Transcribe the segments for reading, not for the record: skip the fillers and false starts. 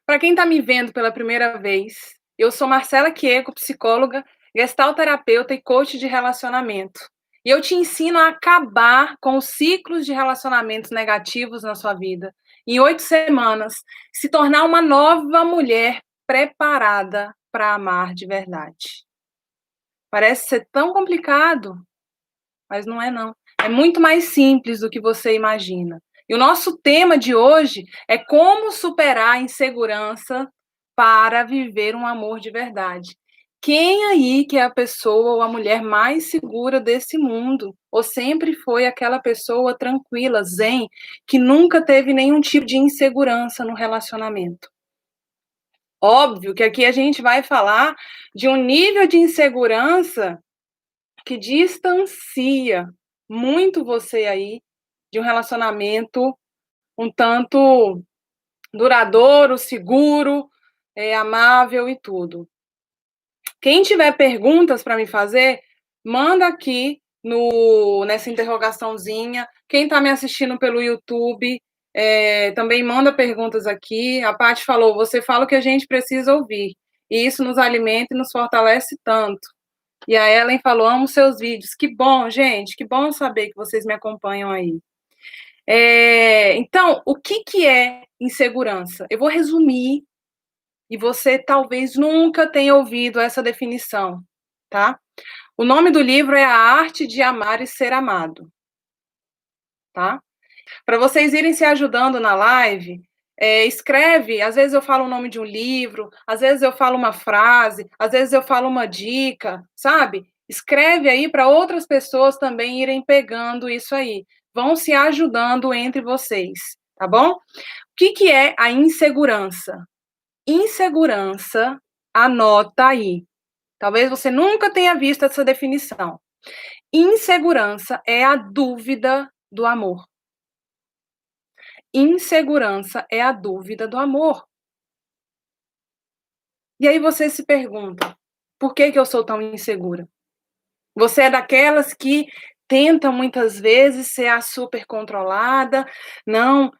Para quem está me vendo pela primeira vez, eu sou Marcela Quieco, psicóloga, gestalterapeuta e coach de relacionamento. E eu te ensino a acabar com os ciclos de relacionamentos negativos na sua vida. Em 8 semanas, se tornar uma nova mulher preparada para amar de verdade. Parece ser tão complicado, mas não é não. É muito mais simples do que você imagina. E o nosso tema de hoje é como superar a insegurança para viver um amor de verdade. Quem aí que é a pessoa ou a mulher mais segura desse mundo? Ou sempre foi aquela pessoa tranquila, zen, que nunca teve nenhum tipo de insegurança no relacionamento? Óbvio que aqui a gente vai falar de um nível de insegurança que distancia muito você aí de um relacionamento um tanto duradouro, seguro, amável e tudo. Quem tiver perguntas para me fazer, manda aqui nessa interrogaçãozinha. Quem está me assistindo pelo YouTube, também manda perguntas aqui. A Paty falou, você fala o que a gente precisa ouvir. E isso nos alimenta e nos fortalece tanto. E a Ellen falou, amo seus vídeos. Que bom, gente, que bom saber que vocês me acompanham aí. Então, o que é insegurança? Eu vou resumir, e você talvez nunca tenha ouvido essa definição, tá? O nome do livro é A Arte de Amar e Ser Amado, tá? Para vocês irem se ajudando na live, escreve, às vezes eu falo o nome de um livro, às vezes eu falo uma frase, às vezes eu falo uma dica, sabe? Escreve aí para outras pessoas também irem pegando isso aí. Vão se ajudando entre vocês, tá bom? O que é a insegurança? Insegurança, anota aí. Talvez você nunca tenha visto essa definição. Insegurança é a dúvida do amor. Insegurança é a dúvida do amor. E aí você se pergunta, por que eu sou tão insegura? Você é daquelas que tenta muitas vezes ser a super controlada, não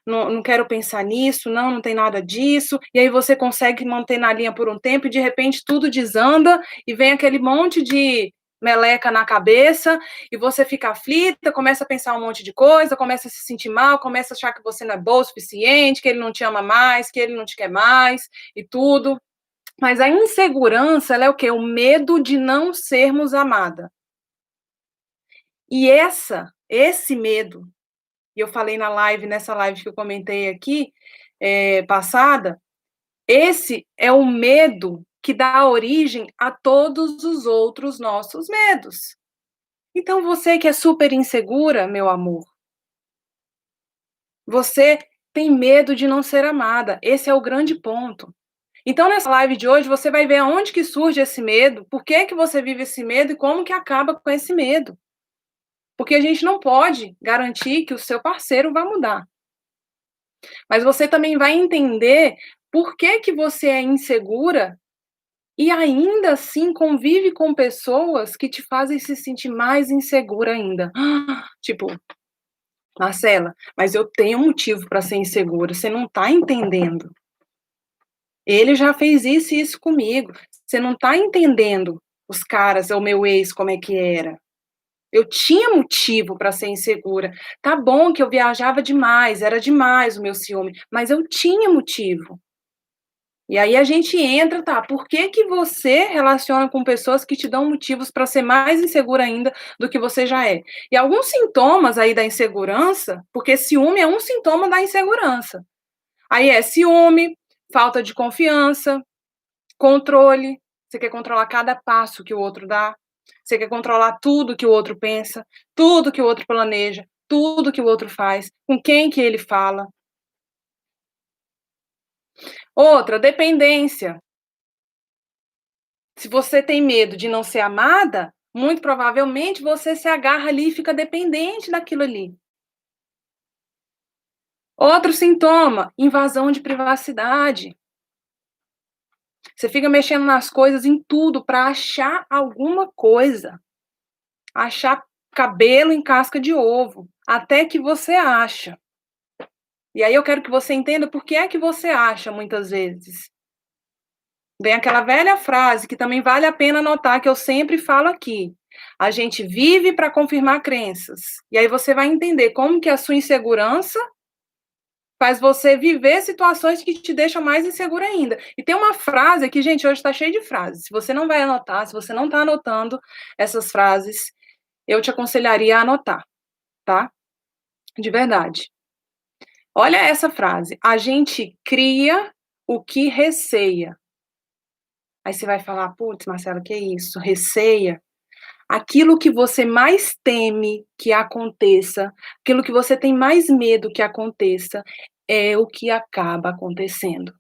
quero pensar nisso, não tem nada disso, e aí você consegue manter na linha por um tempo e de repente tudo desanda e vem aquele monte de meleca na cabeça e você fica aflita, começa a pensar um monte de coisa, começa a se sentir mal, começa a achar que você não é boa o suficiente, que ele não te ama mais, que ele não te quer mais e tudo. Mas a insegurança, ela é o quê? O medo de não sermos amada. E esse medo, e eu falei nessa live que eu comentei aqui, passada, esse é o medo que dá origem a todos os outros nossos medos. Então você que é super insegura, meu amor, você tem medo de não ser amada, esse é o grande ponto. Então nessa live de hoje você vai ver aonde que surge esse medo, por que você vive esse medo e como que acaba com esse medo. Porque a gente não pode garantir que o seu parceiro vai mudar. Mas você também vai entender por que você é insegura e ainda assim convive com pessoas que te fazem se sentir mais insegura ainda. Tipo, Marcela, mas eu tenho um motivo para ser insegura, você não está entendendo. Ele já fez isso e isso comigo. Você não está entendendo os caras, o meu ex, como é que era. Eu tinha motivo para ser insegura. Tá bom que eu viajava demais, era demais o meu ciúme, mas eu tinha motivo. E aí a gente entra, tá, por que você relaciona com pessoas que te dão motivos para ser mais insegura ainda do que você já é? E alguns sintomas aí da insegurança, porque ciúme é um sintoma da insegurança. Aí é ciúme, falta de confiança, controle, você quer controlar cada passo que o outro dá, você quer controlar tudo que o outro pensa, tudo que o outro planeja, tudo que o outro faz, com quem que ele fala. Outra, dependência. Se você tem medo de não ser amada, muito provavelmente você se agarra ali e fica dependente daquilo ali. Outro sintoma, invasão de privacidade. Você fica mexendo nas coisas, em tudo, para achar alguma coisa. Achar cabelo em casca de ovo, até que você acha. E aí eu quero que você entenda por que é que você acha, muitas vezes. Vem aquela velha frase que também vale a pena anotar, que eu sempre falo aqui. A gente vive para confirmar crenças. E aí você vai entender como que a sua insegurança faz você viver situações que te deixam mais insegura ainda. E tem uma frase aqui, gente, hoje está cheio de frases. Se você não vai anotar, se você não está anotando essas frases, eu te aconselharia a anotar, tá? De verdade. Olha essa frase. A gente cria o que receia. Aí você vai falar, putz, Marcela, que isso? Receia? Aquilo que você mais teme que aconteça, aquilo que você tem mais medo que aconteça, é o que acaba acontecendo.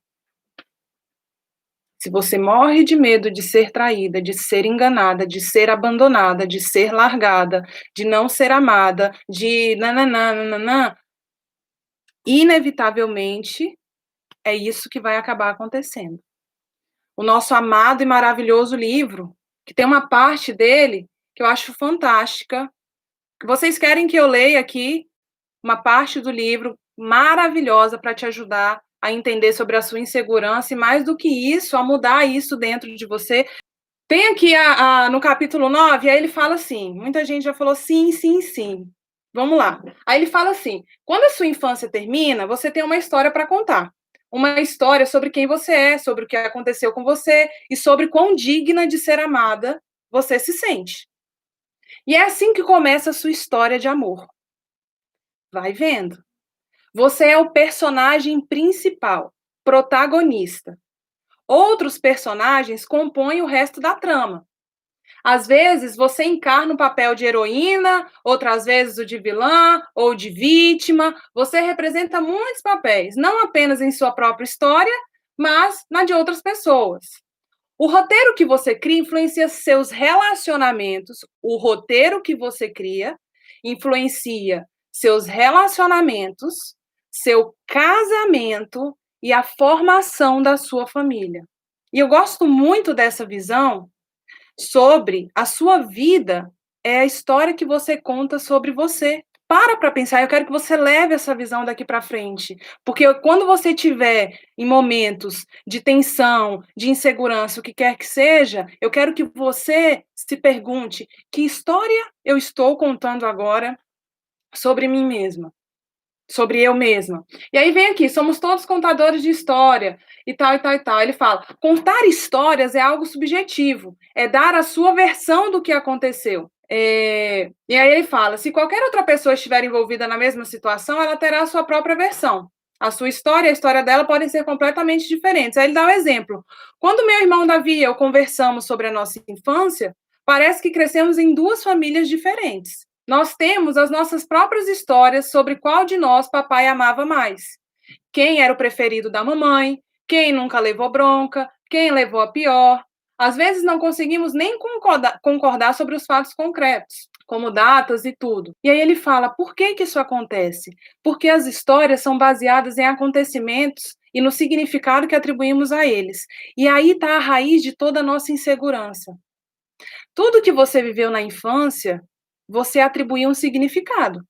Se você morre de medo de ser traída, de ser enganada, de ser abandonada, de ser largada, de não ser amada, de nananã, inevitavelmente é isso que vai acabar acontecendo. O nosso amado e maravilhoso livro, que tem uma parte dele que eu acho fantástica. Vocês querem que eu leia aqui uma parte do livro maravilhosa para te ajudar a entender sobre a sua insegurança e, mais do que isso, a mudar isso dentro de você. Tem aqui no capítulo 9, aí ele fala assim, muita gente já falou sim, sim, sim. Vamos lá. Aí ele fala assim, quando a sua infância termina, você tem uma história para contar. Uma história sobre quem você é, sobre o que aconteceu com você e sobre quão digna de ser amada você se sente. E é assim que começa a sua história de amor. Vai vendo. Você é o personagem principal, protagonista. Outros personagens compõem o resto da trama. Às vezes, você encarna o papel de heroína, outras vezes o de vilã ou de vítima. Você representa muitos papéis, não apenas em sua própria história, mas na de outras pessoas. O roteiro que você cria influencia seus relacionamentos. O roteiro que você cria influencia seus relacionamentos, seu casamento e a formação da sua família. E eu gosto muito dessa visão sobre a sua vida, é a história que você conta sobre você. Para pensar, eu quero que você leve essa visão daqui para frente, porque quando você estiver em momentos de tensão, de insegurança, o que quer que seja, eu quero que você se pergunte: que história eu estou contando agora sobre mim mesma? Sobre eu mesma. E aí vem aqui, somos todos contadores de história, e tal, e tal, e tal. Ele fala, contar histórias é algo subjetivo, é dar a sua versão do que aconteceu. E aí ele fala, se qualquer outra pessoa estiver envolvida na mesma situação, ela terá a sua própria versão. A sua história e a história dela podem ser completamente diferentes. Aí ele dá um exemplo. Quando meu irmão Davi e eu conversamos sobre a nossa infância, parece que crescemos em duas famílias diferentes. Nós temos as nossas próprias histórias sobre qual de nós papai amava mais. Quem era o preferido da mamãe, quem nunca levou bronca, quem levou a pior. Às vezes não conseguimos nem concordar sobre os fatos concretos, como datas e tudo. E aí ele fala, por que isso acontece? Porque as histórias são baseadas em acontecimentos e no significado que atribuímos a eles. E aí está a raiz de toda a nossa insegurança. Tudo que você viveu na infância, você atribuiu um significado.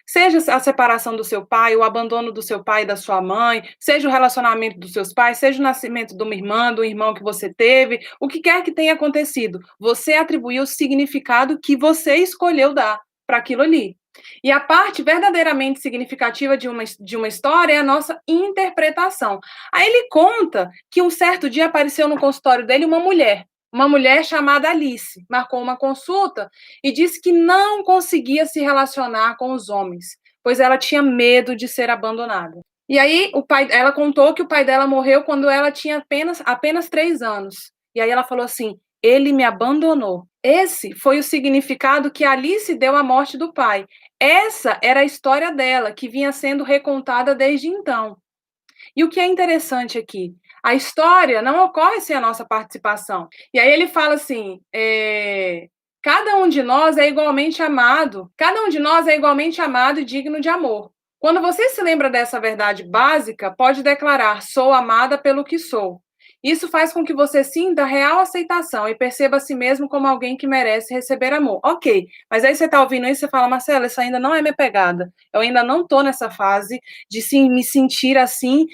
Seja a separação do seu pai, o abandono do seu pai e da sua mãe, seja o relacionamento dos seus pais, seja o nascimento de uma irmã, do irmão que você teve, o que quer que tenha acontecido, você atribuiu o significado que você escolheu dar para aquilo ali. E a parte verdadeiramente significativa de uma história é a nossa interpretação. Aí ele conta que um certo dia apareceu no consultório dele uma mulher chamada Alice, marcou uma consulta e disse que não conseguia se relacionar com os homens, pois ela tinha medo de ser abandonada. E aí ela contou que o pai dela morreu quando ela tinha apenas 3 anos. E aí ela falou assim, ele me abandonou. Esse foi o significado que Alice deu à morte do pai. Essa era a história dela, que vinha sendo recontada desde então. E o que é interessante aqui? A história não ocorre sem a nossa participação. E aí ele fala assim, cada um de nós é igualmente amado, cada um de nós é igualmente amado e digno de amor. Quando você se lembra dessa verdade básica, pode declarar, sou amada pelo que sou. Isso faz com que você sinta real aceitação e perceba a si mesmo como alguém que merece receber amor. Ok, mas aí você está ouvindo isso e você fala, Marcela, isso ainda não é minha pegada. Eu ainda não estou nessa fase de me sentir assim,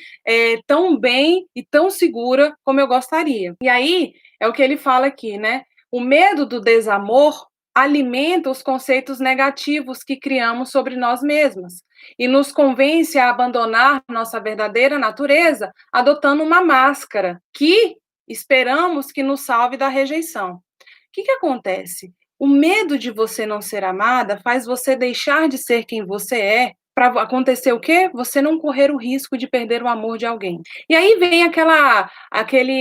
tão bem e tão segura como eu gostaria. E aí, é o que ele fala aqui, né? O medo do desamor alimenta os conceitos negativos que criamos sobre nós mesmas e nos convence a abandonar nossa verdadeira natureza, adotando uma máscara que esperamos que nos salve da rejeição. O que acontece? O medo de você não ser amada faz você deixar de ser quem você é para acontecer o quê? Você não correr o risco de perder o amor de alguém. E aí vem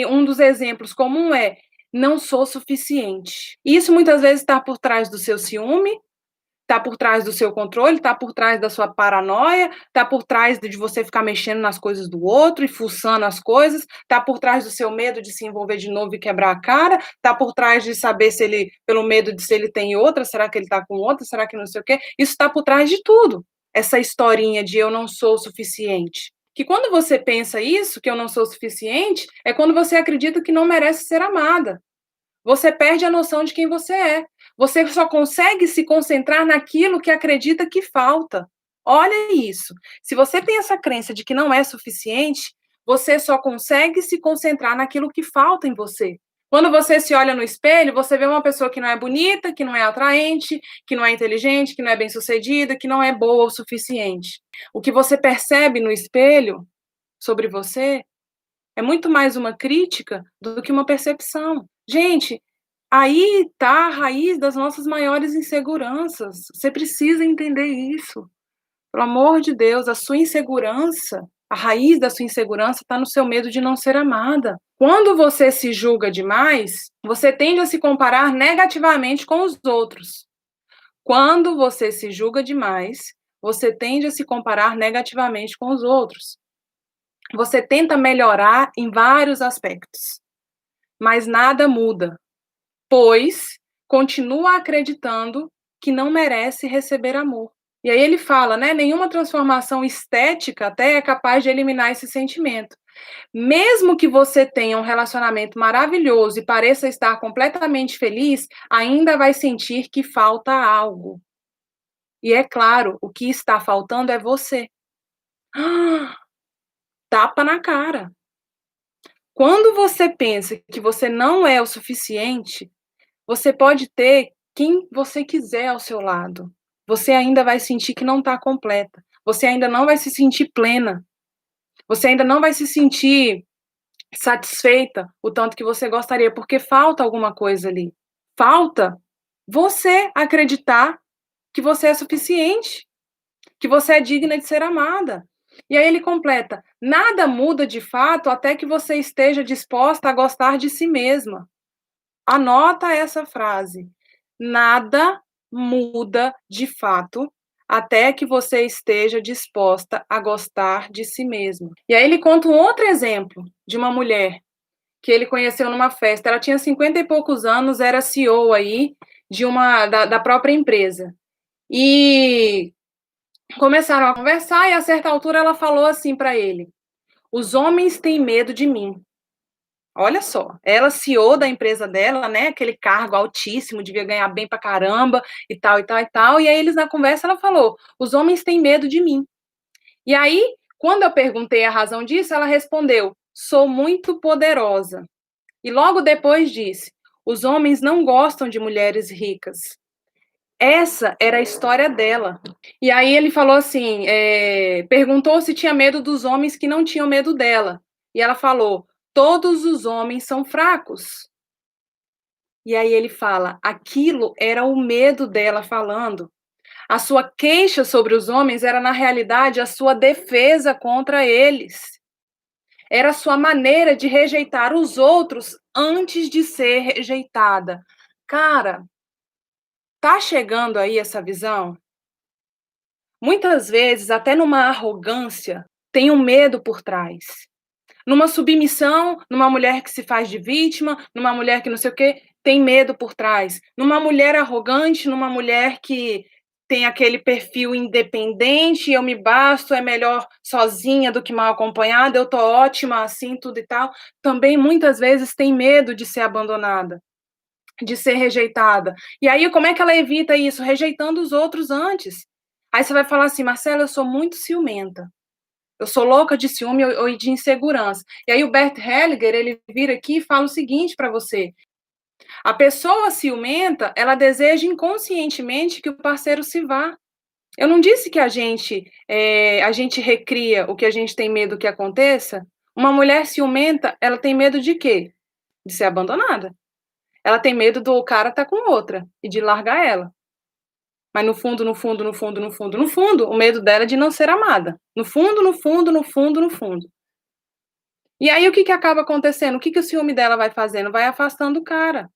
um dos exemplos comum é não sou suficiente. Isso muitas vezes está por trás do seu ciúme, está por trás do seu controle, está por trás da sua paranoia, está por trás de você ficar mexendo nas coisas do outro e fuçando as coisas, está por trás do seu medo de se envolver de novo e quebrar a cara, está por trás de saber se ele, pelo medo de se ele tem outra, será que ele está com outra, será que não sei o quê? Isso está por trás de tudo, essa historinha de eu não sou o suficiente. Que quando você pensa isso, que eu não sou o suficiente, é quando você acredita que não merece ser amada. Você perde a noção de quem você é. Você só consegue se concentrar naquilo que acredita que falta. Olha isso. Se você tem essa crença de que não é suficiente, você só consegue se concentrar naquilo que falta em você. Quando você se olha no espelho, você vê uma pessoa que não é bonita, que não é atraente, que não é inteligente, que não é bem-sucedida, que não é boa o suficiente. O que você percebe no espelho sobre você é muito mais uma crítica do que uma percepção. Gente, aí está a raiz das nossas maiores inseguranças. Você precisa entender isso. Pelo amor de Deus, a sua insegurança, a raiz da sua insegurança está no seu medo de não ser amada. Quando você se julga demais, você tende a se comparar negativamente com os outros. Quando você se julga demais, você tende a se comparar negativamente com os outros. Você tenta melhorar em vários aspectos, mas nada muda, pois continua acreditando que não merece receber amor. E aí ele fala, né, nenhuma transformação estética até é capaz de eliminar esse sentimento. Mesmo que você tenha um relacionamento maravilhoso e pareça estar completamente feliz, ainda vai sentir que falta algo. E é claro, o que está faltando é você. Tapa na cara. Quando você pensa que você não é o suficiente, você pode ter quem você quiser ao seu lado. Você ainda vai sentir que não está completa. Você ainda não vai se sentir plena. Você ainda não vai se sentir satisfeita o tanto que você gostaria, porque falta alguma coisa ali. Falta você acreditar que você é suficiente, que você é digna de ser amada. E aí ele completa: nada muda de fato até que você esteja disposta a gostar de si mesma. Anota essa frase. Nada muda de fato até que você esteja disposta a gostar de si mesma. E aí ele conta um outro exemplo de uma mulher que ele conheceu numa festa. Ela tinha 50 e poucos anos, era CEO aí da própria empresa. E começaram a conversar e a certa altura ela falou assim para ele: os homens têm medo de mim. Olha só, ela CEO da empresa dela, né, aquele cargo altíssimo, devia ganhar bem pra caramba e tal e tal e tal. E aí eles na conversa ela falou: os homens têm medo de mim. E aí, quando eu perguntei a razão disso, ela respondeu: sou muito poderosa. E logo depois disse: os homens não gostam de mulheres ricas. Essa era a história dela. E aí ele falou assim, perguntou se tinha medo dos homens que não tinham medo dela. E ela falou: todos os homens são fracos. E aí ele fala: aquilo era o medo dela falando. A sua queixa sobre os homens era, na realidade, a sua defesa contra eles. Era a sua maneira de rejeitar os outros antes de ser rejeitada. Cara, tá chegando aí essa visão? Muitas vezes, até numa arrogância, tem um medo por trás. Numa submissão, numa mulher que se faz de vítima, numa mulher que não sei o quê, tem medo por trás. Numa mulher arrogante, numa mulher que tem aquele perfil independente, eu me basto, é melhor sozinha do que mal acompanhada, eu tô ótima assim, tudo e tal, também muitas vezes tem medo de ser abandonada, de ser rejeitada. E aí como é que ela evita isso? Rejeitando os outros antes. Aí você vai falar assim: Marcela, eu sou muito ciumenta. Eu sou louca de ciúme ou de insegurança. E aí o Bert Hellinger, ele vira aqui e fala o seguinte para você: a pessoa ciumenta, ela deseja inconscientemente que o parceiro se vá. Eu não disse que a gente recria o que a gente tem medo que aconteça? Uma mulher ciumenta, ela tem medo de quê? De ser abandonada. Ela tem medo do cara estar com outra e de largar ela. Mas no fundo, no fundo, no fundo, no fundo, no fundo, o medo dela é de não ser amada. No fundo, no fundo, no fundo, no fundo. E aí o que que acaba acontecendo? O que que o ciúme dela vai fazendo? Vai afastando o cara.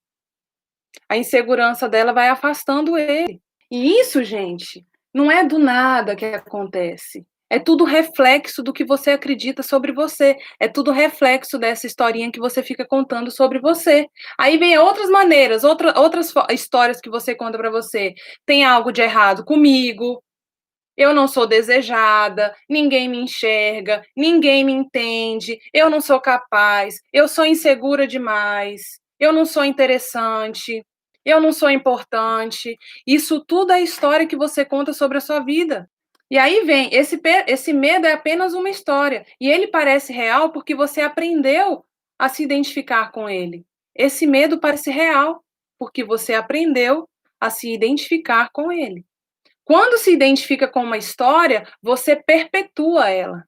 A insegurança dela vai afastando ele. E isso, gente, não é do nada que acontece. É tudo reflexo do que você acredita sobre você. É tudo reflexo dessa historinha que você fica contando sobre você. Aí vem outras maneiras, outras histórias que você conta para você. Tem algo de errado comigo, eu não sou desejada, ninguém me enxerga, ninguém me entende, eu não sou capaz, eu sou insegura demais, eu não sou interessante, eu não sou importante. Isso tudo é história que você conta sobre a sua vida. E aí vem, esse medo é apenas uma história, e ele parece real porque você aprendeu a se identificar com ele. Esse medo parece real porque você aprendeu a se identificar com ele. Quando se identifica com uma história, você perpetua ela.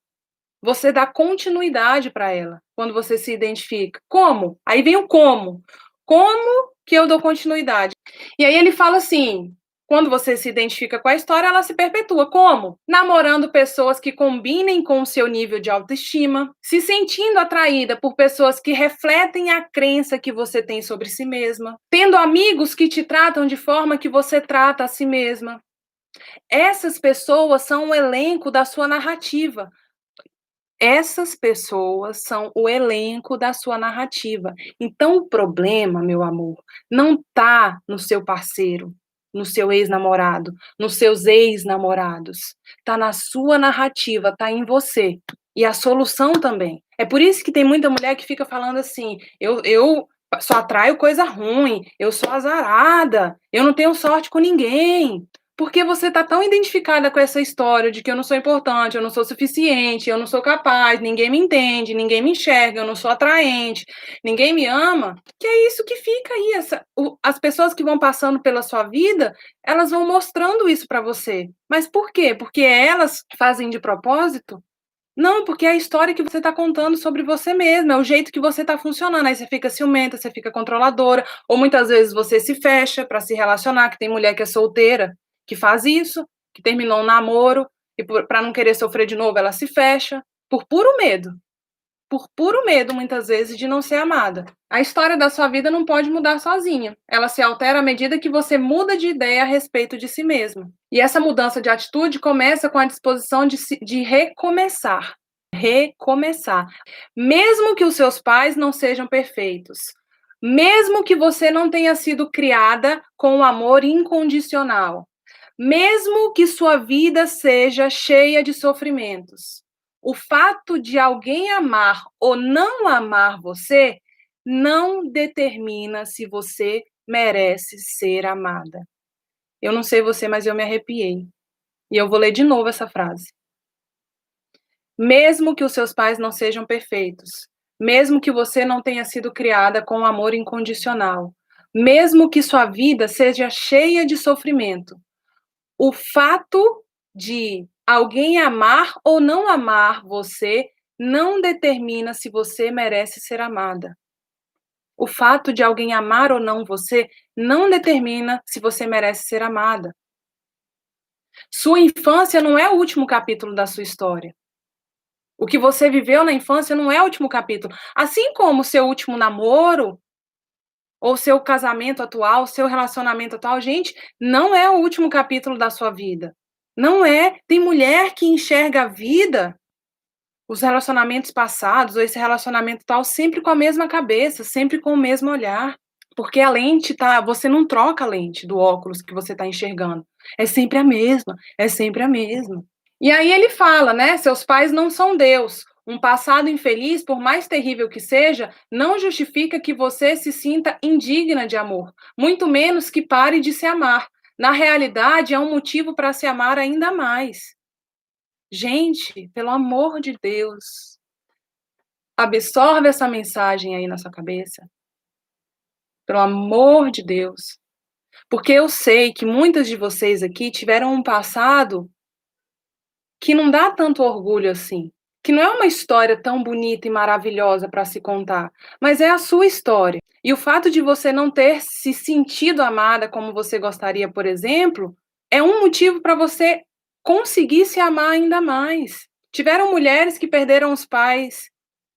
Você dá continuidade para ela, quando você se identifica. Como? Aí vem o como. Como que eu dou continuidade? E aí ele fala assim: quando você se identifica com a história, ela se perpetua. Como? Namorando pessoas que combinem com o seu nível de autoestima, se sentindo atraída por pessoas que refletem a crença que você tem sobre si mesma, tendo amigos que te tratam de forma que você trata a si mesma. Essas pessoas são o elenco da sua narrativa. Essas pessoas são o elenco da sua narrativa. Então, o problema, meu amor, não está no seu parceiro, no seu ex-namorado, nos seus ex-namorados. Está na sua narrativa, está em você. E a solução também. É por isso que tem muita mulher que fica falando assim: eu só atraio coisa ruim, eu sou azarada, eu não tenho sorte com ninguém. Porque você está tão identificada com essa história de que eu não sou importante, eu não sou suficiente, eu não sou capaz, ninguém me entende, ninguém me enxerga, eu não sou atraente, ninguém me ama, que é isso que fica aí. As pessoas que vão passando pela sua vida, elas vão mostrando isso para você. Mas por quê? Porque elas fazem de propósito? Não, porque é a história que você está contando sobre você mesma, é o jeito que você está funcionando. Aí você fica ciumenta, você fica controladora, ou muitas vezes você se fecha para se relacionar, que tem mulher que é solteira, que faz isso, que terminou um namoro, e para não querer sofrer de novo, ela se fecha, por puro medo, muitas vezes, de não ser amada. A história da sua vida não pode mudar sozinha. Ela se altera à medida que você muda de ideia a respeito de si mesma. E essa mudança de atitude começa com a disposição de recomeçar. Recomeçar. Mesmo que os seus pais não sejam perfeitos. Mesmo que você não tenha sido criada com o amor incondicional. Mesmo que sua vida seja cheia de sofrimentos. O fato de alguém amar ou não amar você não determina se você merece ser amada. Eu não sei você, mas eu me arrepiei. E eu vou ler de novo essa frase. Mesmo que os seus pais não sejam perfeitos, mesmo que você não tenha sido criada com amor incondicional, mesmo que sua vida seja cheia de sofrimento, o fato de alguém amar ou não amar você não determina se você merece ser amada. O fato de alguém amar ou não você não determina se você merece ser amada. Sua infância não é o último capítulo da sua história. O que você viveu na infância não é o último capítulo. Assim como o seu último namoro, ou seu casamento atual, seu relacionamento atual, gente, não é o último capítulo da sua vida. Não é. Tem mulher que enxerga a vida, os relacionamentos passados, ou esse relacionamento tal, sempre com a mesma cabeça, sempre com o mesmo olhar. Porque a lente tá, você não troca a lente do óculos que você está enxergando. É sempre a mesma, é sempre a mesma. E aí ele fala, né? Seus pais não são Deus. Um passado infeliz, por mais terrível que seja, não justifica que você se sinta indigna de amor, muito menos que pare de se amar. Na realidade, é um motivo para se amar ainda mais. Gente, pelo amor de Deus, absorve essa mensagem aí na sua cabeça. Pelo amor de Deus. Porque eu sei que muitas de vocês aqui tiveram um passado que não dá tanto orgulho assim, que não é uma história tão bonita e maravilhosa para se contar, mas é a sua história. E o fato de você não ter se sentido amada como você gostaria, por exemplo, é um motivo para você conseguir se amar ainda mais. Tiveram mulheres que perderam os pais,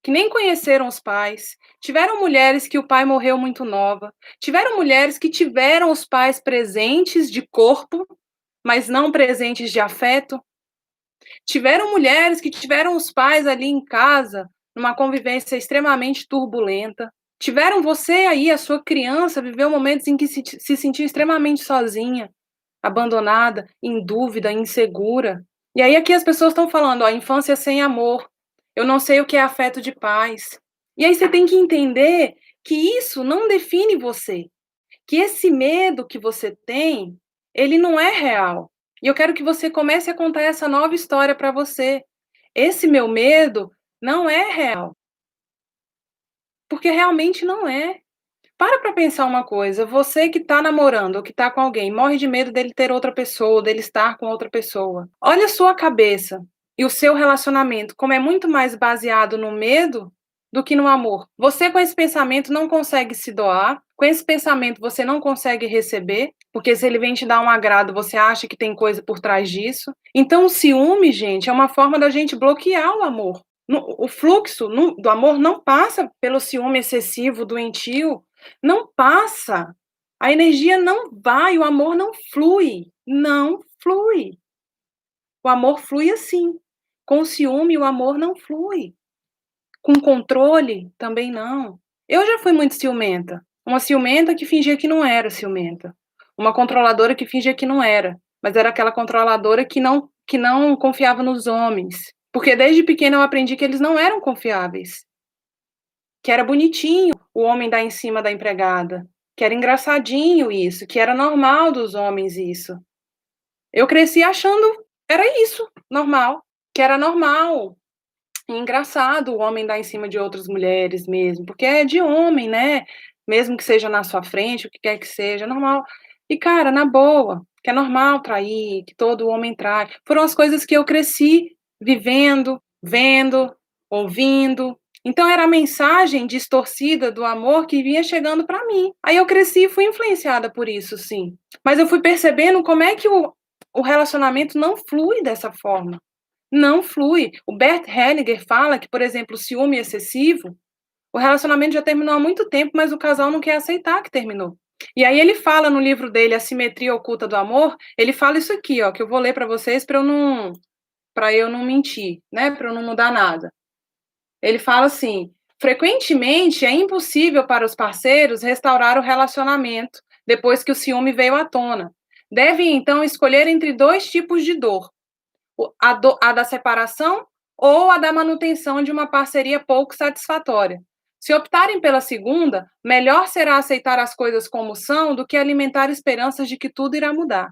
que nem conheceram os pais. Tiveram mulheres que o pai morreu muito nova. Tiveram mulheres que tiveram os pais presentes de corpo, mas não presentes de afeto. Tiveram mulheres que tiveram os pais ali em casa, numa convivência extremamente turbulenta. Tiveram você aí, a sua criança, viveu momentos em que se sentiu extremamente sozinha, abandonada, em dúvida, insegura. E aí aqui as pessoas estão falando, ó, infância sem amor. Eu não sei o que é afeto de pais. E aí você tem que entender que isso não define você, que esse medo que você tem, ele não é real. E eu quero que você comece a contar essa nova história para você. Esse meu medo não é real. Porque realmente não é. Para pensar uma coisa, você que está namorando ou que está com alguém, morre de medo dele ter outra pessoa, dele estar com outra pessoa. Olha a sua cabeça e o seu relacionamento, como é muito mais baseado no medo do que no amor. Você com esse pensamento não consegue se doar, com esse pensamento você não consegue receber, porque se ele vem te dar um agrado, você acha que tem coisa por trás disso. Então o ciúme, gente, é uma forma da gente bloquear o amor. O fluxo do amor não passa pelo ciúme excessivo, doentio, não passa. A energia não vai, o amor não flui. Não flui. O amor flui assim. Com ciúme, o amor não flui. Com controle, também não. Eu já fui muito ciumenta. Uma ciumenta que fingia que não era ciumenta. Uma controladora que fingia que não era. Mas era aquela controladora que não confiava nos homens. Porque desde pequena eu aprendi que eles não eram confiáveis. Que era bonitinho o homem dar em cima da empregada, que era engraçadinho isso, que era normal dos homens isso. Eu cresci achando era isso, normal, que era normal. E engraçado o homem dar em cima de outras mulheres mesmo, porque é de homem, né? Mesmo que seja na sua frente, o que quer que seja, é normal. E cara, na boa, que é normal trair, que todo homem trai. Foram as coisas que eu cresci vivendo, vendo, ouvindo. Então era a mensagem distorcida do amor que vinha chegando para mim. Aí eu cresci e fui influenciada por isso, sim. Mas eu fui percebendo como é que o relacionamento não flui dessa forma. Não flui. O Bert Hellinger fala que, por exemplo, o ciúme excessivo, o relacionamento já terminou há muito tempo, mas o casal não quer aceitar que terminou. E aí ele fala no livro dele, A Simetria Oculta do Amor, ele fala isso aqui, ó, que eu vou ler para vocês para eu não mentir, né, para eu não mudar nada. Ele fala assim: frequentemente é impossível para os parceiros restaurar o relacionamento depois que o ciúme veio à tona. Devem então escolher entre dois tipos de dor: a da separação ou a da manutenção de uma parceria pouco satisfatória. Se optarem pela segunda, melhor será aceitar as coisas como são do que alimentar esperanças de que tudo irá mudar.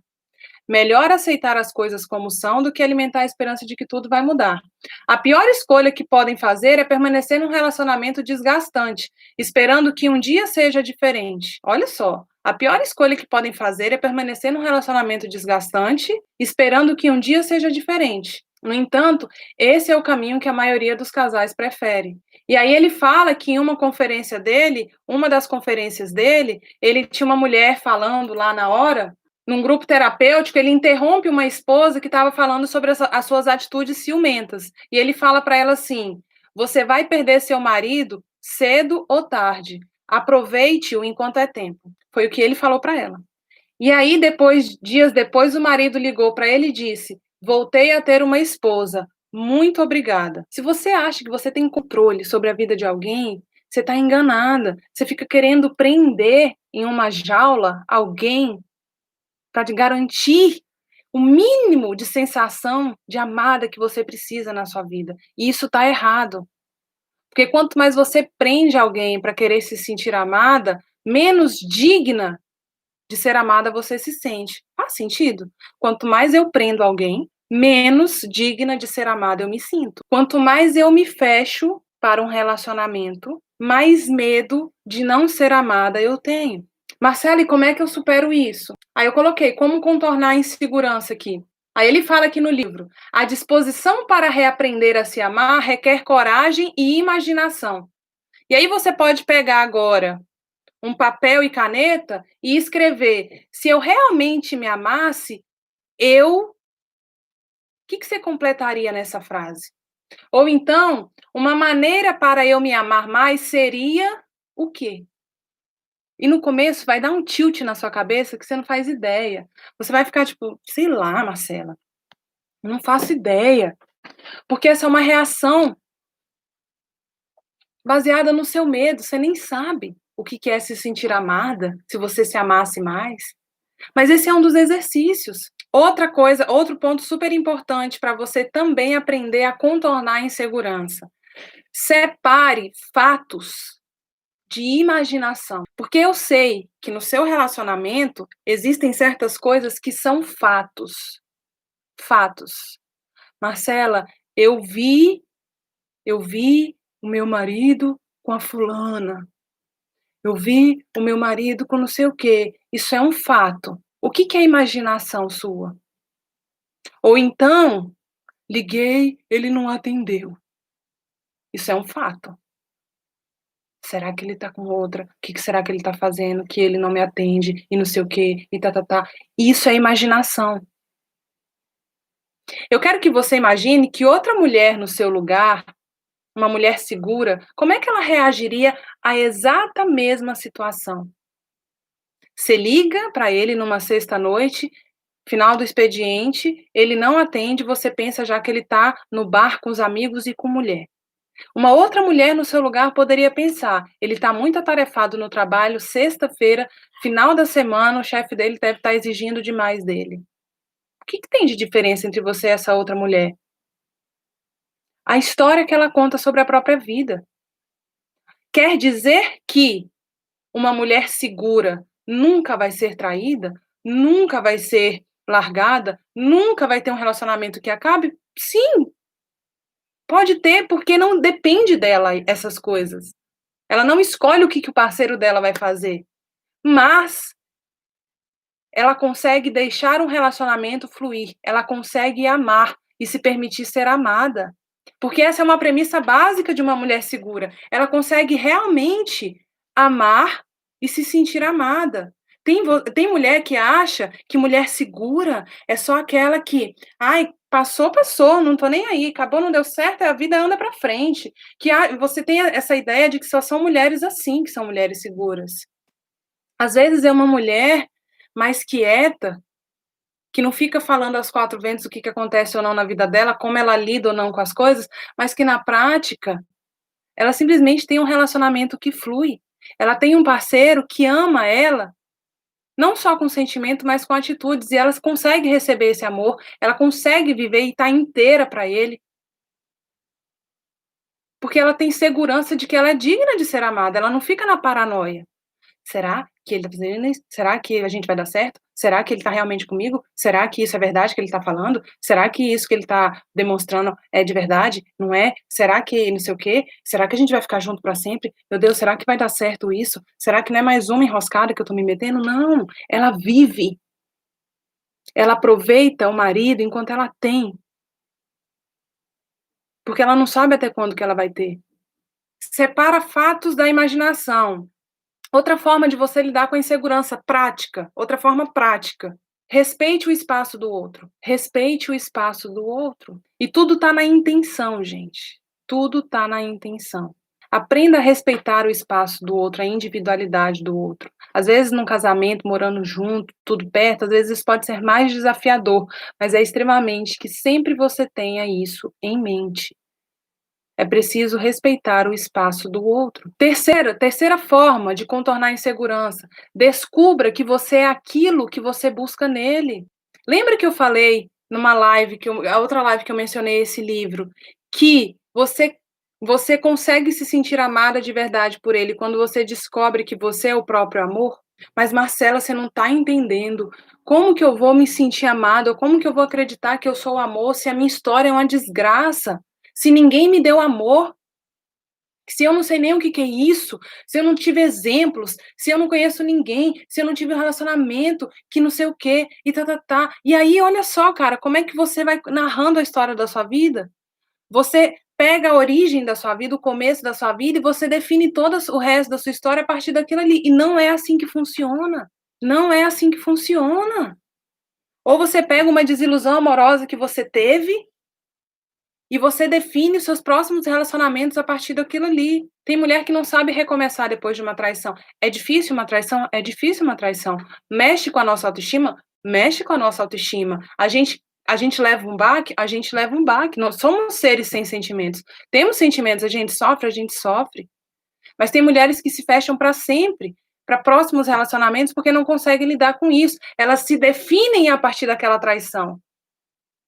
Melhor aceitar as coisas como são do que alimentar a esperança de que tudo vai mudar. A pior escolha que podem fazer é permanecer num relacionamento desgastante, esperando que um dia seja diferente. Olha só, a pior escolha que podem fazer é permanecer num relacionamento desgastante, esperando que um dia seja diferente. No entanto, esse é o caminho que a maioria dos casais prefere. E aí ele fala que em uma das conferências dele, ele tinha uma mulher falando lá na hora, num grupo terapêutico, ele interrompe uma esposa que estava falando sobre as suas atitudes ciumentas. E ele fala para ela assim: você vai perder seu marido cedo ou tarde. Aproveite-o enquanto é tempo. Foi o que ele falou para ela. E aí, dias depois, o marido ligou para ele e disse: voltei a ter uma esposa. Muito obrigada. Se você acha que você tem controle sobre a vida de alguém, Você está enganada. Você fica querendo prender em uma jaula alguém para te garantir o mínimo de sensação de amada que você precisa na sua vida. E isso está errado. Porque quanto mais você prende alguém para querer se sentir amada, menos digna de ser amada você se sente. Faz sentido? Quanto mais eu prendo alguém, menos digna de ser amada eu me sinto. Quanto mais eu me fecho para um relacionamento, mais medo de não ser amada eu tenho. Marcela, e como é que eu supero isso? Aí eu coloquei como contornar a insegurança aqui. Aí ele fala aqui no livro: a disposição para reaprender a se amar requer coragem e imaginação. E aí você pode pegar agora um papel e caneta e escrever: se eu realmente me amasse, eu. O que você completaria nessa frase? Ou então, uma maneira para eu me amar mais seria o quê? E no começo vai dar um tilt na sua cabeça que você não faz ideia. Você vai ficar tipo, sei lá, Marcela, eu não faço ideia. Porque essa é uma reação baseada no seu medo. Você nem sabe o que é se sentir amada, se você se amasse mais. Mas esse é um dos exercícios. Outra coisa, outro ponto super importante para você também aprender a contornar a insegurança. Separe fatos de imaginação. Porque eu sei que no seu relacionamento existem certas coisas que são fatos. Fatos. Marcela, eu vi o meu marido com a fulana. Eu vi o meu marido com não sei o quê. Isso é um fato. O que é imaginação sua? Ou então, liguei, ele não atendeu. Isso é um fato. Será que ele tá com outra? O que será que ele tá fazendo? Que ele não me atende e não sei o quê, e tá. Isso é imaginação. Eu quero que você imagine que outra mulher no seu lugar, uma mulher segura, como é que ela reagiria à exata mesma situação? Você liga para ele numa sexta-noite, final do expediente, ele não atende, você pensa já que ele tá no bar com os amigos e com mulher. Uma outra mulher no seu lugar poderia pensar: ele está muito atarefado no trabalho, sexta-feira, final da semana, o chefe dele deve estar exigindo demais dele. O que tem de diferença entre você e essa outra mulher? A história que ela conta sobre a própria vida. Quer dizer que uma mulher segura nunca vai ser traída? Nunca vai ser largada? Nunca vai ter um relacionamento que acabe? Sim, pode ter, porque não depende dela essas coisas. Ela não escolhe o que o parceiro dela vai fazer, mas ela consegue deixar um relacionamento fluir, ela consegue amar e se permitir ser amada. Porque essa é uma premissa básica de uma mulher segura. Ela consegue realmente amar e se sentir amada. Tem mulher que acha que mulher segura é só aquela que, ai, passou, não tô nem aí, acabou, não deu certo, a vida anda pra frente. Que você tem essa ideia de que só são mulheres assim que são mulheres seguras. Às vezes é uma mulher mais quieta, que não fica falando aos quatro ventos o que acontece ou não na vida dela, como ela lida ou não com as coisas, mas que na prática, ela simplesmente tem um relacionamento que flui. Ela tem um parceiro que ama ela, não só com sentimento, mas com atitudes, e ela consegue receber esse amor, ela consegue viver e estar inteira para ele. Porque ela tem segurança de que ela é digna de ser amada, ela não fica na paranoia. Será que ele tá fazendo isso? Será que a gente vai dar certo? Será que ele tá realmente comigo? Será que isso é verdade que ele tá falando? Será que isso que ele tá demonstrando é de verdade? Não é? Será que não sei o quê? Será que a gente vai ficar junto pra sempre? Meu Deus, será que vai dar certo isso? Será que não é mais uma enroscada que eu tô me metendo? Não, ela vive. Ela aproveita o marido enquanto ela tem. Porque ela não sabe até quando que ela vai ter. Separa fatos da imaginação. Outra forma de você lidar com a insegurança, prática. Outra forma prática. Respeite o espaço do outro. Respeite o espaço do outro. E tudo está na intenção, gente. Tudo está na intenção. Aprenda a respeitar o espaço do outro, a individualidade do outro. Às vezes, num casamento, morando junto, tudo perto, às vezes isso pode ser mais desafiador, mas é extremamente que sempre você tenha isso em mente. É preciso respeitar o espaço do outro. Terceira forma de contornar a insegurança: descubra que você é aquilo que você busca nele. Lembra que eu falei numa live, a outra live que eu mencionei esse livro, que você consegue se sentir amada de verdade por ele quando você descobre que você é o próprio amor? Mas Marcela, você não está entendendo. Como que eu vou me sentir amada? Ou como que eu vou acreditar que eu sou amor se a minha história é uma desgraça? Se ninguém me deu amor, se eu não sei nem o que que é isso, se eu não tive exemplos, se eu não conheço ninguém, se eu não tive um relacionamento, que não sei o quê, e tá. E aí, olha só, cara, como é que você vai narrando a história da sua vida? Você pega a origem da sua vida, o começo da sua vida, e você define todo o resto da sua história a partir daquilo ali. E não é assim que funciona. Não é assim que funciona. Ou você pega uma desilusão amorosa que você teve e você define os seus próximos relacionamentos a partir daquilo ali. Tem mulher que não sabe recomeçar depois de uma traição. É difícil uma traição? É difícil uma traição. Mexe com a nossa autoestima? Mexe com a nossa autoestima. A gente leva um baque? A gente leva um baque. Nós somos seres sem sentimentos. Temos sentimentos, a gente sofre. Mas tem mulheres que se fecham para sempre, para próximos relacionamentos, porque não conseguem lidar com isso. Elas se definem a partir daquela traição.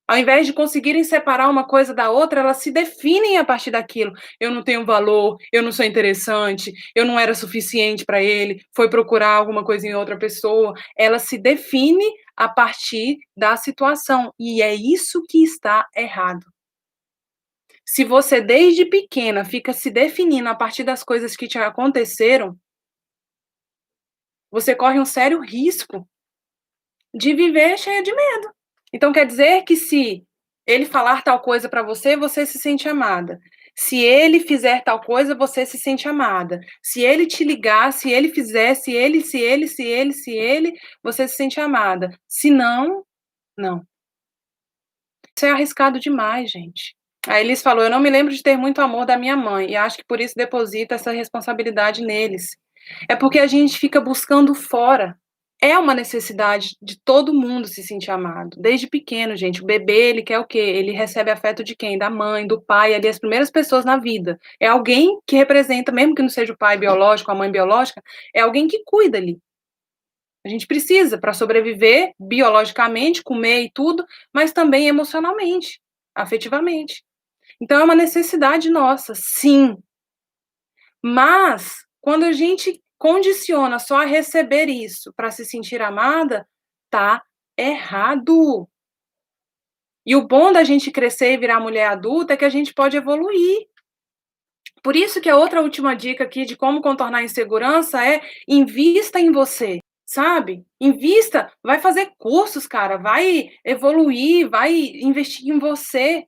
Ao invés de conseguirem separar uma coisa da outra, elas se definem a partir daquilo. Eu não tenho valor, eu não sou interessante, eu não era suficiente para ele, foi procurar alguma coisa em outra pessoa. Ela se define a partir da situação. E é isso que está errado. Se você, desde pequena, fica se definindo a partir das coisas que te aconteceram, você corre um sério risco de viver cheia de medo. Então quer dizer que se ele falar tal coisa para você, você se sente amada. Se ele fizer tal coisa, você se sente amada. Se ele te ligar, se ele fizer, se ele, você se sente amada. Se não, não. Isso é arriscado demais, gente. A Elis falou: eu não me lembro de ter muito amor da minha mãe, e acho que por isso deposita essa responsabilidade neles. É porque a gente fica buscando fora. É uma necessidade de todo mundo se sentir amado, desde pequeno, gente. O bebê, ele quer o quê? Ele recebe afeto de quem? Da mãe, do pai, ali, as primeiras pessoas na vida. É alguém que representa, mesmo que não seja o pai biológico, a mãe biológica, é alguém que cuida ali. A gente precisa para sobreviver biologicamente, comer e tudo, mas também emocionalmente, afetivamente. Então é uma necessidade nossa, sim. Mas quando a gente condiciona só a receber isso para se sentir amada, tá errado. E o bom da gente crescer e virar mulher adulta é que a gente pode evoluir. Por isso que a outra última dica aqui de como contornar a insegurança é: invista em você, sabe? Invista, vai fazer cursos, cara, vai evoluir, vai investir em você.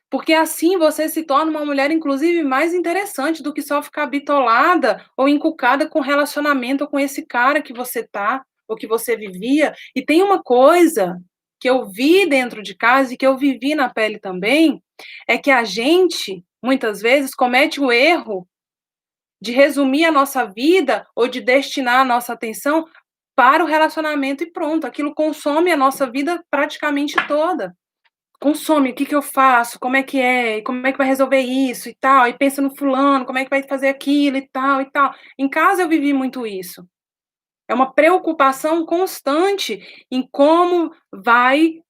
Porque assim você se torna uma mulher, inclusive, mais interessante do que só ficar bitolada ou encucada com relacionamento ou com esse cara que você tá, ou que você vivia. E tem uma coisa que eu vi dentro de casa e que eu vivi na pele também, é que a gente, muitas vezes, comete o erro de resumir a nossa vida ou de destinar a nossa atenção para o relacionamento e pronto, aquilo consome a nossa vida praticamente toda. Consome, o que que eu faço, como é que é, como é que vai resolver isso e tal, e pensa no fulano, como é que vai fazer aquilo e tal e tal. Em casa eu vivi muito isso. É uma preocupação constante em como vai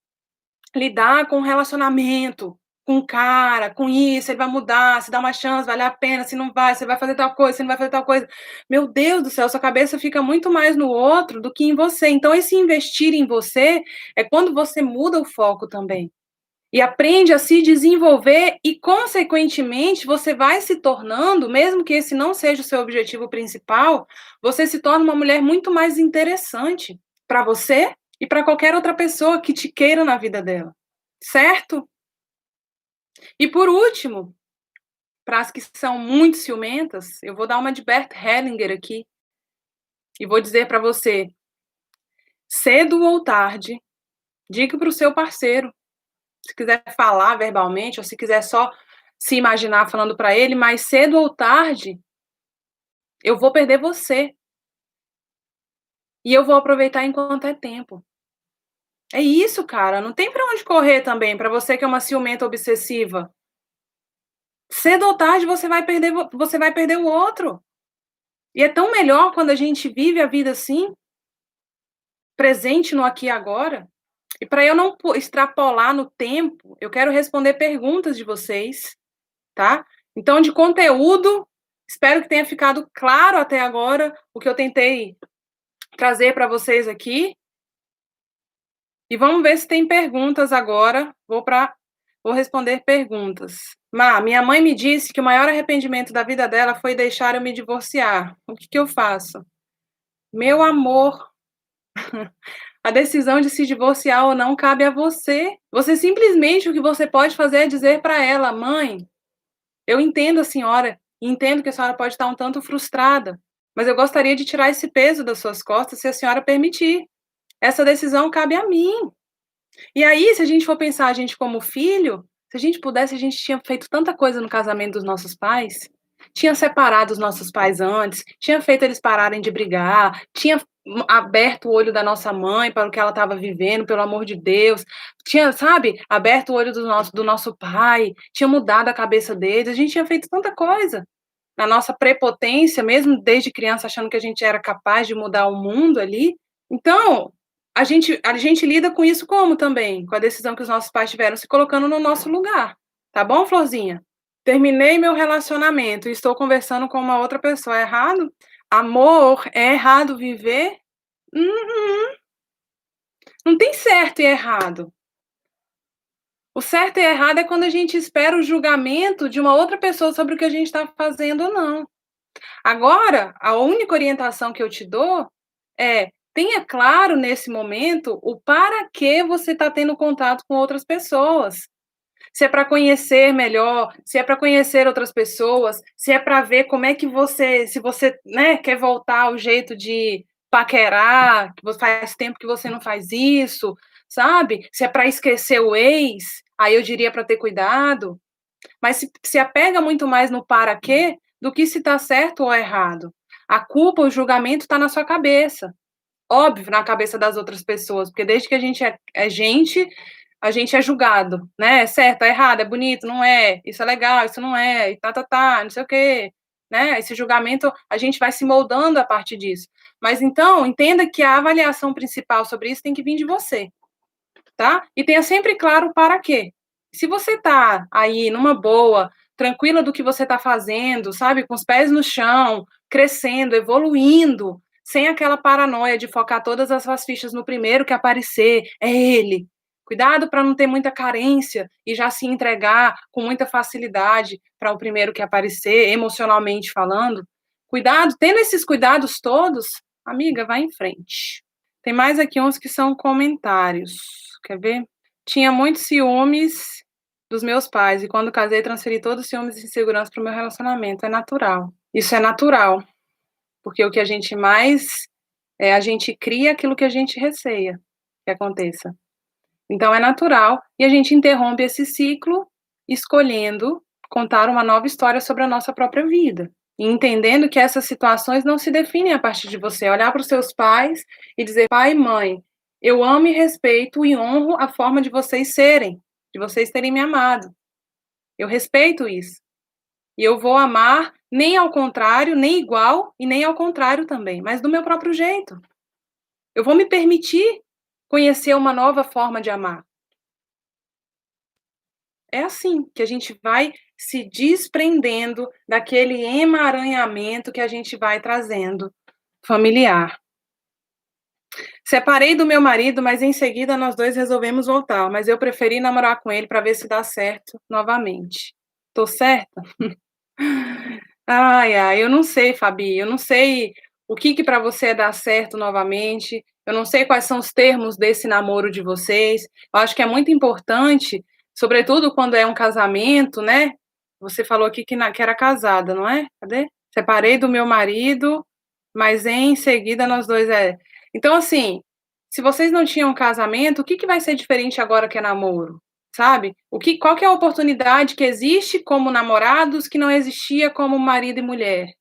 lidar com o relacionamento, com o cara, com isso, ele vai mudar, se dá uma chance, vale a pena, se não vai, você vai fazer tal coisa, você não vai fazer tal coisa. Meu Deus do céu, sua cabeça fica muito mais no outro do que em você. Então esse investir em você é quando você muda o foco também. E aprende a se desenvolver e, consequentemente, você vai se tornando, mesmo que esse não seja o seu objetivo principal, você se torna uma mulher muito mais interessante para você e para qualquer outra pessoa que te queira na vida dela, certo? E por último, para as que são muito ciumentas, eu vou dar uma de Bert Hellinger aqui e vou dizer para você: cedo ou tarde, diga para o seu parceiro, se quiser falar verbalmente ou se quiser só se imaginar falando para ele, mais cedo ou tarde, eu vou perder você. E eu vou aproveitar enquanto é tempo. É isso, cara, não tem para onde correr também, para você que é uma ciumenta obsessiva. Cedo ou tarde você vai perder o outro. E é tão melhor quando a gente vive a vida assim, presente no aqui e agora. E para eu não extrapolar no tempo, eu quero responder perguntas de vocês, tá? Então, de conteúdo, espero que tenha ficado claro até agora o que eu tentei trazer para vocês aqui. E vamos ver se tem perguntas agora. Vou responder perguntas. Minha mãe me disse que o maior arrependimento da vida dela foi deixar eu me divorciar. O que eu faço? Meu amor, a decisão de se divorciar ou não cabe a você. Você simplesmente o que você pode fazer é dizer para ela: mãe, eu entendo a senhora, entendo que a senhora pode estar um tanto frustrada, mas eu gostaria de tirar esse peso das suas costas se a senhora permitir. Essa decisão cabe a mim. E aí, se a gente for pensar a gente como filho, se a gente pudesse, a gente tinha feito tanta coisa no casamento dos nossos pais, tinha separado os nossos pais antes, tinha feito eles pararem de brigar, tinha aberto o olho da nossa mãe para o que ela estava vivendo, pelo amor de Deus, tinha, sabe, aberto o olho do nosso pai, tinha mudado a cabeça deles, a gente tinha feito tanta coisa. Na nossa prepotência, mesmo desde criança, achando que a gente era capaz de mudar o mundo ali. Então, a gente lida com isso como também? Com a decisão que os nossos pais tiveram, se colocando no nosso lugar. Tá bom, Florzinha? Terminei meu relacionamento e estou conversando com uma outra pessoa. É errado? Amor, é errado viver? Uhum. Não tem certo e errado. O certo e errado é quando a gente espera o julgamento de uma outra pessoa sobre o que a gente está fazendo ou não. Agora, a única orientação que eu te dou é: tenha claro nesse momento o para que você está tendo contato com outras pessoas. Se é para conhecer melhor, se é para conhecer outras pessoas, se é para ver como é que você, se você, né, quer voltar ao jeito de paquerar, que faz tempo que você não faz isso, sabe? Se é para esquecer o ex, aí eu diria para ter cuidado. Mas se apega muito mais no para quê do que se está certo ou errado. A culpa, o julgamento está na sua cabeça. Óbvio, na cabeça das outras pessoas, porque desde que a gente é gente, a gente é julgado, né? É certo, é errado, é bonito, não é, isso é legal, isso não é, e tá, não sei o quê, né? Esse julgamento, a gente vai se moldando a partir disso. Mas então, entenda que a avaliação principal sobre isso tem que vir de você, tá? E tenha sempre claro o para quê. Se você tá aí numa boa, tranquila do que você tá fazendo, sabe, com os pés no chão, crescendo, evoluindo, sem aquela paranoia de focar todas as suas fichas no primeiro que aparecer, é ele. Cuidado para não ter muita carência e já se entregar com muita facilidade para o primeiro que aparecer, emocionalmente falando. Cuidado, tendo esses cuidados todos, amiga, vai em frente. Tem mais aqui uns que são comentários. Quer ver? Tinha muitos ciúmes dos meus pais e quando casei transferi todos os ciúmes e insegurança para o meu relacionamento. É natural. Isso é natural, porque o que a gente mais a gente cria aquilo que a gente receia que aconteça. Então é natural e a gente interrompe esse ciclo escolhendo contar uma nova história sobre a nossa própria vida. E entendendo que essas situações não se definem a partir de você. Olhar para os seus pais e dizer: pai e mãe, eu amo e respeito e honro a forma de vocês serem, de vocês terem me amado. Eu respeito isso. E eu vou amar nem ao contrário, nem igual e nem ao contrário também, mas do meu próprio jeito. Eu vou me permitir conhecer uma nova forma de amar. É assim que a gente vai se desprendendo daquele emaranhamento que a gente vai trazendo familiar. Separei do meu marido, mas em seguida nós dois resolvemos voltar, mas eu preferi namorar com ele para ver se dá certo novamente. Tô certa? Ai, ai, eu não sei, Fabi, eu não sei o que para você é dar certo novamente, eu não sei quais são os termos desse namoro de vocês. Eu acho que é muito importante, sobretudo quando é um casamento, né? Você falou aqui que era casada, não é? Cadê? Separei do meu marido, mas em seguida nós dois Então, assim, se vocês não tinham casamento, o que vai ser diferente agora que é namoro? Sabe? Qual que é a oportunidade que existe como namorados que não existia como marido e mulher?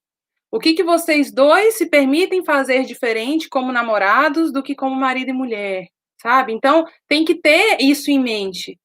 O que vocês dois se permitem fazer diferente como namorados do que como marido e mulher? Sabe? Então, tem que ter isso em mente.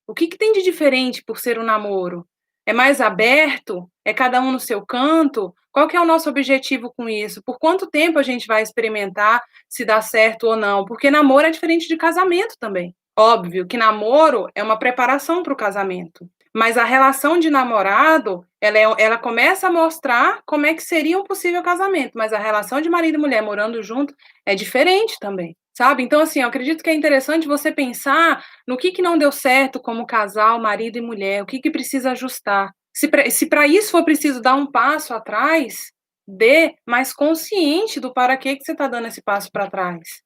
O que tem de diferente por ser um namoro? É mais aberto? É cada um no seu canto? Qual que é o nosso objetivo com isso? Por quanto tempo a gente vai experimentar se dá certo ou não? Porque namoro é diferente de casamento também. Óbvio que namoro é uma preparação para o casamento, mas a relação de namorado, ela começa a mostrar como é que seria um possível casamento, mas a relação de marido e mulher morando junto é diferente também, sabe? Então, assim, eu acredito que é interessante você pensar no que não deu certo como casal, marido e mulher, o que precisa ajustar. Se para isso for preciso dar um passo atrás, dê, mas consciente do para que você está dando esse passo para trás.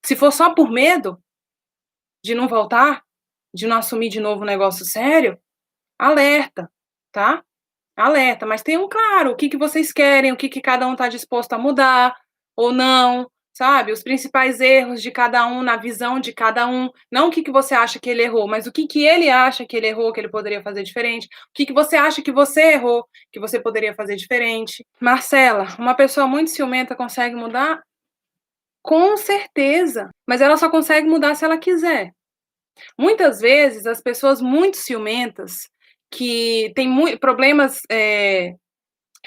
Se for só por medo de não voltar, de não assumir de novo um negócio sério, alerta, tá? Alerta, mas tenham claro o que vocês querem, o que cada um está disposto a mudar ou não, sabe? Os principais erros de cada um, na visão de cada um. Não o que você acha que ele errou, mas o que ele acha que ele errou, que ele poderia fazer diferente. O que você acha que você errou, que você poderia fazer diferente. Marcela, uma pessoa muito ciumenta consegue mudar? Com certeza, mas ela só consegue mudar se ela quiser. Muitas vezes, as pessoas muito ciumentas, que têm problemas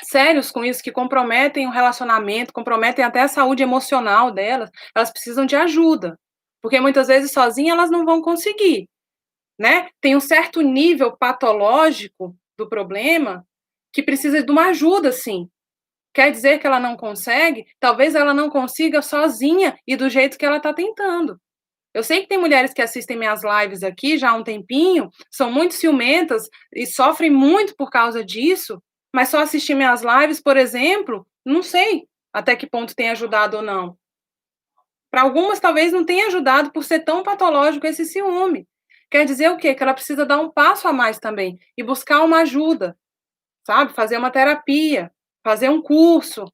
sérios com isso, que comprometem o relacionamento, comprometem até a saúde emocional delas, elas precisam de ajuda, porque muitas vezes sozinhas elas não vão conseguir, né? Tem um certo nível patológico do problema que precisa de uma ajuda, sim. Quer dizer que ela não consegue? Talvez ela não consiga sozinha e do jeito que ela está tentando. Eu sei que tem mulheres que assistem minhas lives aqui já há um tempinho, são muito ciumentas e sofrem muito por causa disso, mas só assistir minhas lives, por exemplo, não sei até que ponto tem ajudado ou não. Para algumas, talvez não tenha ajudado por ser tão patológico esse ciúme. Quer dizer o quê? Que ela precisa dar um passo a mais também e buscar uma ajuda, sabe? Fazer uma terapia, fazer um curso,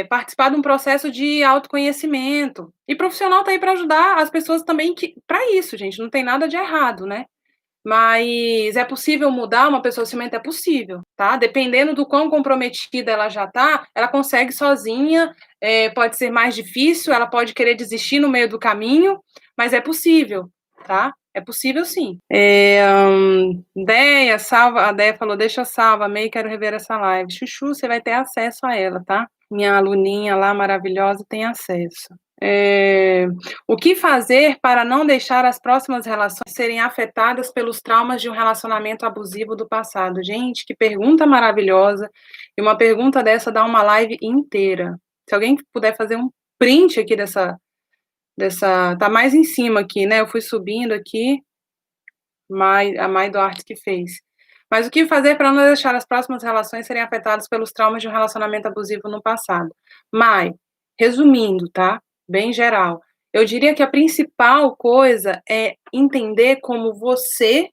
participar de um processo de autoconhecimento. E profissional está aí para ajudar as pessoas também para isso, gente, não tem nada de errado, né? Mas é possível mudar uma pessoa ciumenta? É possível, tá? Dependendo do quão comprometida ela já tá, ela consegue sozinha, pode ser mais difícil, ela pode querer desistir no meio do caminho, mas é possível, tá? É possível sim. Deia, salva, a Deia falou, deixa salva, amei, quero rever essa live. Chuchu, você vai ter acesso a ela, tá? Minha aluninha lá, maravilhosa, tem acesso. O que fazer para não deixar as próximas relações serem afetadas pelos traumas de um relacionamento abusivo do passado? Gente, que pergunta maravilhosa. E uma pergunta dessa dá uma live inteira. Se alguém puder fazer um print aqui dessa tá mais em cima aqui, né? Eu fui subindo aqui, a Mai Duarte que fez. Mas o que fazer para não deixar as próximas relações serem afetadas pelos traumas de um relacionamento abusivo no passado? Mai, resumindo, tá? Bem geral. Eu diria que a principal coisa é entender como você,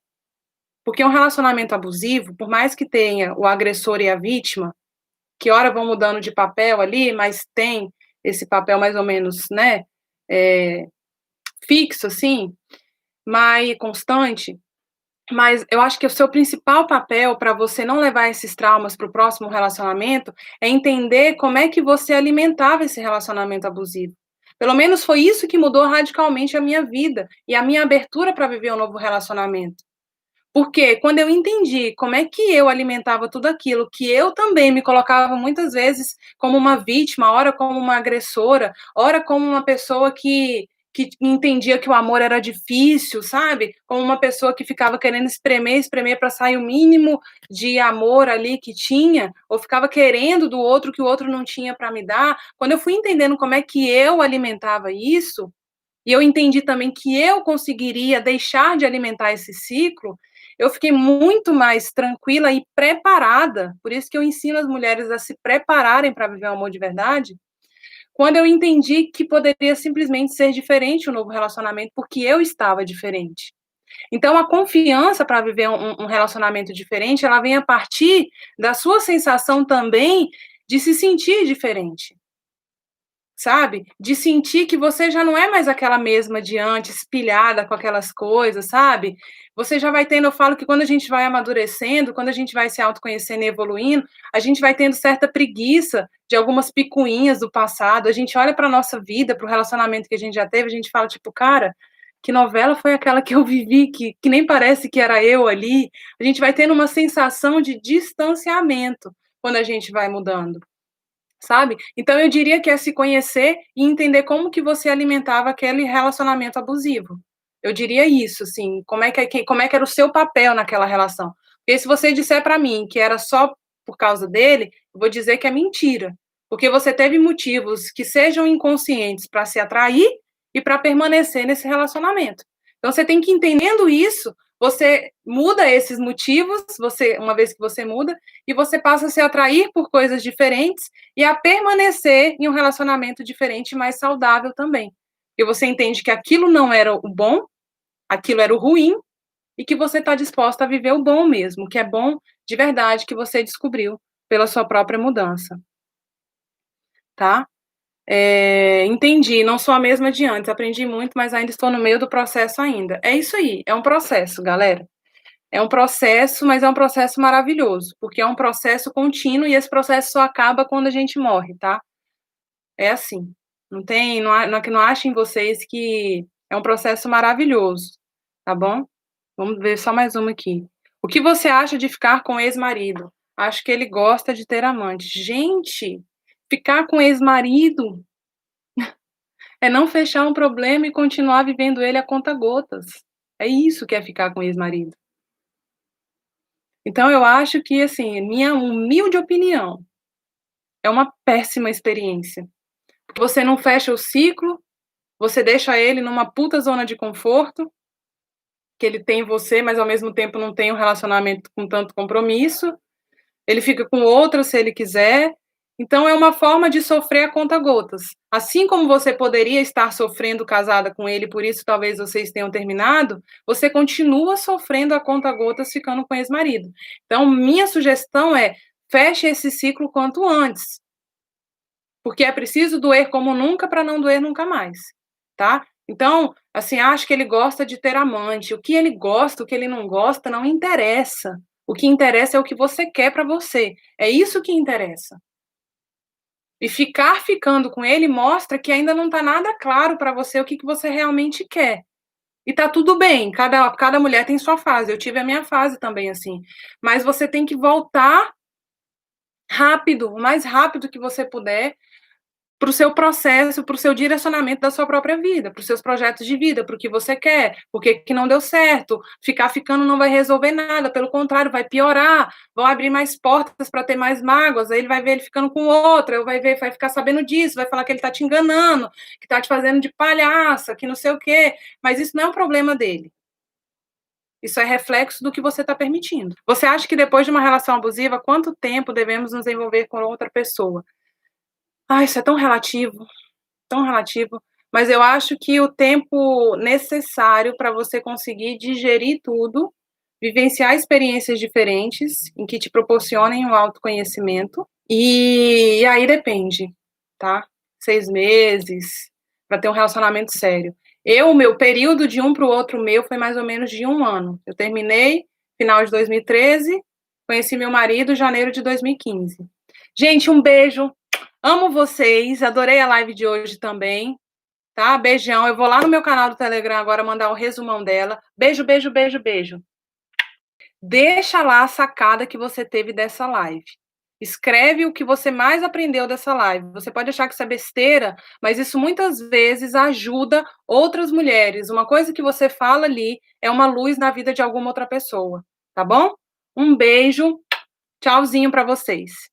porque um relacionamento abusivo, por mais que tenha o agressor e a vítima, que ora vão mudando de papel ali, mas tem esse papel mais ou menos, né, fixo, assim, mas constante, mas eu acho que o seu principal papel para você não levar esses traumas para o próximo relacionamento é entender como é que você alimentava esse relacionamento abusivo. Pelo menos foi isso que mudou radicalmente a minha vida e a minha abertura para viver um novo relacionamento. Porque quando eu entendi como é que eu alimentava tudo aquilo, que eu também me colocava muitas vezes como uma vítima, ora como uma agressora, ora como uma pessoa que entendia que o amor era difícil, sabe? Como uma pessoa que ficava querendo espremer para sair o mínimo de amor ali que tinha, ou ficava querendo do outro que o outro não tinha para me dar. Quando eu fui entendendo como é que eu alimentava isso, e eu entendi também que eu conseguiria deixar de alimentar esse ciclo, eu fiquei muito mais tranquila e preparada, por isso que eu ensino as mulheres a se prepararem para viver o amor de verdade, quando eu entendi que poderia simplesmente ser diferente o novo relacionamento, porque eu estava diferente. Então, a confiança para viver um relacionamento diferente, ela vem a partir da sua sensação também de se sentir diferente. Sabe? De sentir que você já não é mais aquela mesma de antes, pilhada com aquelas coisas, sabe? Você já vai tendo, eu falo que quando a gente vai amadurecendo, quando a gente vai se autoconhecendo e evoluindo, a gente vai tendo certa preguiça de algumas picuinhas do passado, a gente olha para a nossa vida, para o relacionamento que a gente já teve, a gente fala, tipo, cara, que novela foi aquela que eu vivi, que nem parece que era eu ali. A gente vai tendo uma sensação de distanciamento quando a gente vai mudando, sabe? Então eu diria que é se conhecer e entender como que você alimentava aquele relacionamento abusivo. Eu diria isso, assim, como é que era o seu papel naquela relação. Porque se você disser para mim que era só por causa dele, eu vou dizer que é mentira. Porque você teve motivos que sejam inconscientes para se atrair e para permanecer nesse relacionamento. Então você tem que, entendendo isso, você muda esses motivos, uma vez que você muda, e você passa a se atrair por coisas diferentes e a permanecer em um relacionamento diferente e mais saudável também. E você entende que aquilo não era o bom, aquilo era o ruim, e que você está disposta a viver o bom mesmo, que é bom de verdade, que você descobriu pela sua própria mudança. Tá? Entendi, não sou a mesma de antes, aprendi muito, mas ainda estou no meio do processo ainda. É isso aí, é um processo, galera. É um processo, mas é um processo maravilhoso, porque é um processo contínuo e esse processo só acaba quando a gente morre, tá? É assim. Não achem vocês que é um processo maravilhoso, tá bom? Vamos ver só mais uma aqui. O que você acha de ficar com o ex-marido? Acho que ele gosta de ter amante. Gente, ficar com ex-marido é não fechar um problema e continuar vivendo ele a conta-gotas. É isso que é ficar com ex-marido. Então, eu acho que, assim, minha humilde opinião, é uma péssima experiência. Você não fecha o ciclo, você deixa ele numa puta zona de conforto, que ele tem você, mas ao mesmo tempo não tem um relacionamento com tanto compromisso, ele fica com outra se ele quiser. Então, é uma forma de sofrer a conta-gotas. Assim como você poderia estar sofrendo casada com ele, por isso talvez vocês tenham terminado, você continua sofrendo a conta-gotas ficando com ex-marido. Então, minha sugestão é, feche esse ciclo quanto antes. Porque é preciso doer como nunca para não doer nunca mais, tá? Então, assim, acho que ele gosta de ter amante. O que ele gosta, o que ele não gosta, não interessa. O que interessa é o que você quer para você. É isso que interessa. E ficar ficando com ele mostra que ainda não está nada claro para você o que você realmente quer. E tá tudo bem, cada mulher tem sua fase. Eu tive a minha fase também, assim. Mas você tem que voltar rápido, o mais rápido que você puder, para o seu processo, para o seu direcionamento da sua própria vida, para os seus projetos de vida, para o que você quer, porque que não deu certo, ficar ficando não vai resolver nada, pelo contrário, vai piorar, vão abrir mais portas para ter mais mágoas, aí ele vai ver ele ficando com outra, vai ficar sabendo disso, vai falar que ele está te enganando, que está te fazendo de palhaça, que não sei o quê, mas isso não é um problema dele. Isso é reflexo do que você está permitindo. Você acha que depois de uma relação abusiva, quanto tempo devemos nos envolver com outra pessoa? Isso é tão relativo, mas eu acho que o tempo necessário para você conseguir digerir tudo, vivenciar experiências diferentes, em que te proporcionem o autoconhecimento, e aí depende, tá? 6 meses, para ter um relacionamento sério. O meu período de um para o outro foi mais ou menos de 1 ano. Eu terminei final de 2013, conheci meu marido em janeiro de 2015. Gente, um beijo. Amo vocês, adorei a live de hoje também, tá? Beijão, eu vou lá no meu canal do Telegram agora mandar o resumão dela. Beijo, beijo, beijo, beijo. Deixa lá a sacada que você teve dessa live. Escreve o que você mais aprendeu dessa live. Você pode achar que isso é besteira, mas isso muitas vezes ajuda outras mulheres. Uma coisa que você fala ali é uma luz na vida de alguma outra pessoa, tá bom? Um beijo, tchauzinho para vocês.